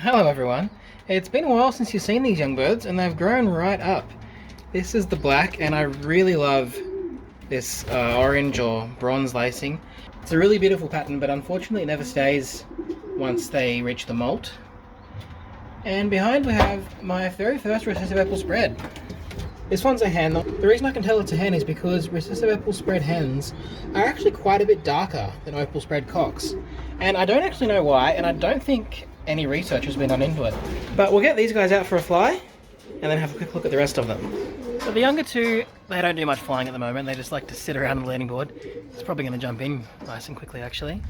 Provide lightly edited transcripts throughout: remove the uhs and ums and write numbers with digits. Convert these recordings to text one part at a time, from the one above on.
Hello everyone. It's been a while since you've seen these young birds and they've grown right up. This is the black and I really love this orange or bronze lacing. It's a really beautiful pattern, but unfortunately it never stays once they reach the molt. And behind we have my very first recessive apple spread. This one's a hen. The reason I can tell it's a hen is because recessive apple spread hens are actually quite a bit darker than opal spread cocks. And I don't actually know why, and I don't think any research has been done into it. But we'll get these guys out for a fly and then have a quick look at the rest of them. So the younger two, they don't do much flying at the moment. They just like to sit around the landing board. It's probably going to jump in nice and quickly actually.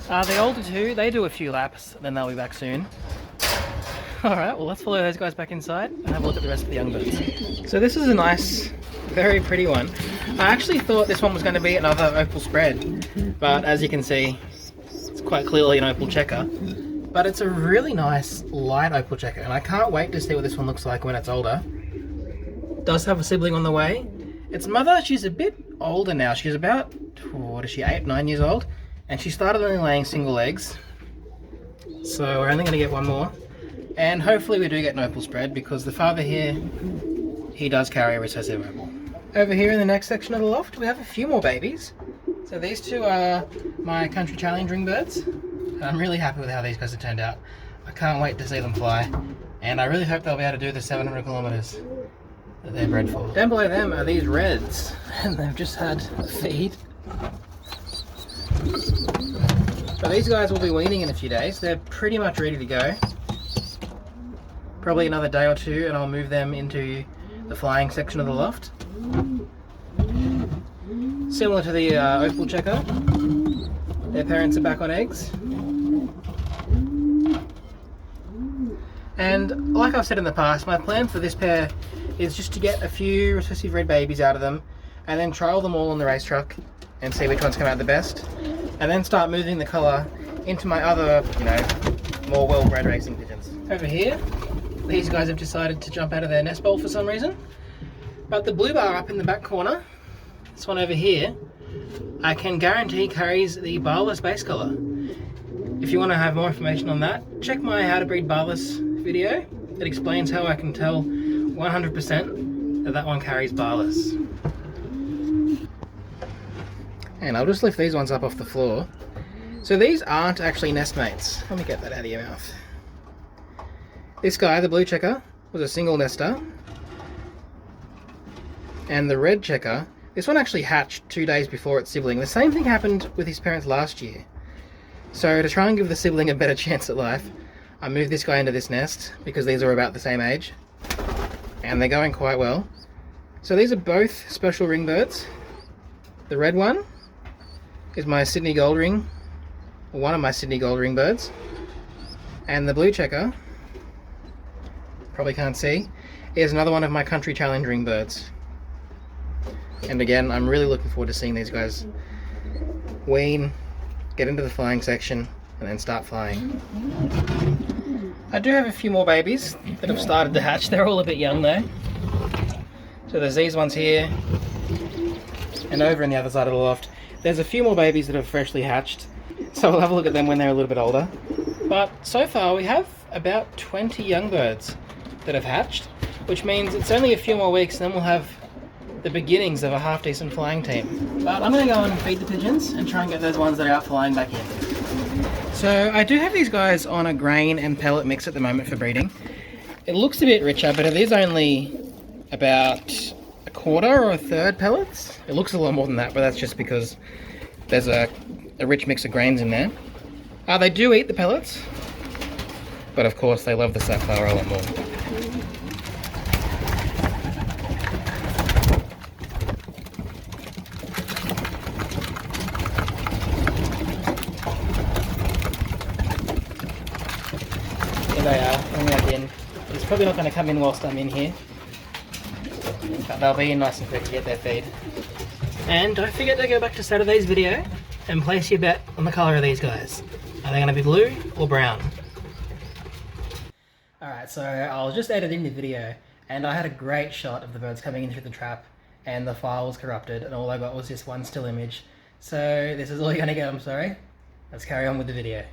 The older two, they do a few laps, then they'll be back soon. Alright, well let's follow those guys back inside and have a look at the rest of the young birds. So this is a nice, very pretty one. I actually thought this one was going to be another opal spread, but as you can see, it's quite clearly an opal checker. But it's a really nice light opal checker, and I can't wait to see what this one looks like when it's older. It does have a sibling on the way. Its mother, she's a bit older now. She's about, what is she, 8, 9 years old? And she started only laying single eggs. So we're only going to get one more. And hopefully we do get an opal spread, because the father here, he does carry a recessive opal. Over here in the next section of the loft, we have a few more babies. So these two are my country challenge ring birds. I'm really happy with how these guys have turned out. I can't wait to see them fly, and I really hope they'll be able to do the 700 kilometers that they're bred for. Down below them are these reds, and they've just had a feed. So these guys will be weaning in a few days. They're pretty much ready to go. Probably another day or two, and I'll move them into the flying section of the loft. Similar to the opal checker, their parents are back on eggs. And like I've said in the past, my plan for this pair is just to get a few recessive red babies out of them and then trial them all on the race truck and see which ones come out the best, and then start moving the colour into my other, more well-bred racing pigeons. Over here, these guys have decided to jump out of their nest bowl for some reason, but the blue bar up in the back corner, this one over here, I can guarantee carries the barless base colour. If you want to have more information on that, check my How to Breed Barless video. It explains how I can tell 100% that one carries barless. And I'll just lift these ones up off the floor. So these aren't actually nest mates. Let me get that out of your mouth. This guy, the blue checker, was a single nester. And the red checker, this one actually hatched 2 days before its sibling. The same thing happened with his parents last year. So to try and give the sibling a better chance at life, I moved this guy into this nest because these are about the same age and they're going quite well. So these are both special ring birds. The red one is my Sydney gold ring, or one of my Sydney gold ring birds, and the blue checker, probably can't see, is another one of my country challenge ring birds. And again, I'm really looking forward to seeing these guys wean, get into the flying section, and then start flying. I do have a few more babies that have started to hatch. They're all a bit young though. So there's these ones here, and over on the other side of the loft, there's a few more babies that have freshly hatched. So we'll have a look at them when they're a little bit older. But so far we have about 20 young birds that have hatched, which means it's only a few more weeks and then we'll have the beginnings of a half decent flying team. But I'm going to go and feed the pigeons and try and get those ones that are out flying back in. So I do have these guys on a grain and pellet mix at the moment for breeding. It looks a bit richer, but it is only about a quarter or a third pellets. It looks a lot more than that, but that's just because there's a rich mix of grains in there. They do eat the pellets, but of course they love the safflower a lot more. They are coming back in. It's probably not going to come in whilst I'm in here, but they'll be in nice and quick to get their feed. And don't forget to go back to Saturday's video and place your bet on the colour of these guys. Are they going to be blue or brown? Alright, so I was just editing the video and I had a great shot of the birds coming in through the trap and the file was corrupted and all I got was this one still image. So this is all you're going to get, I'm sorry. Let's carry on with the video.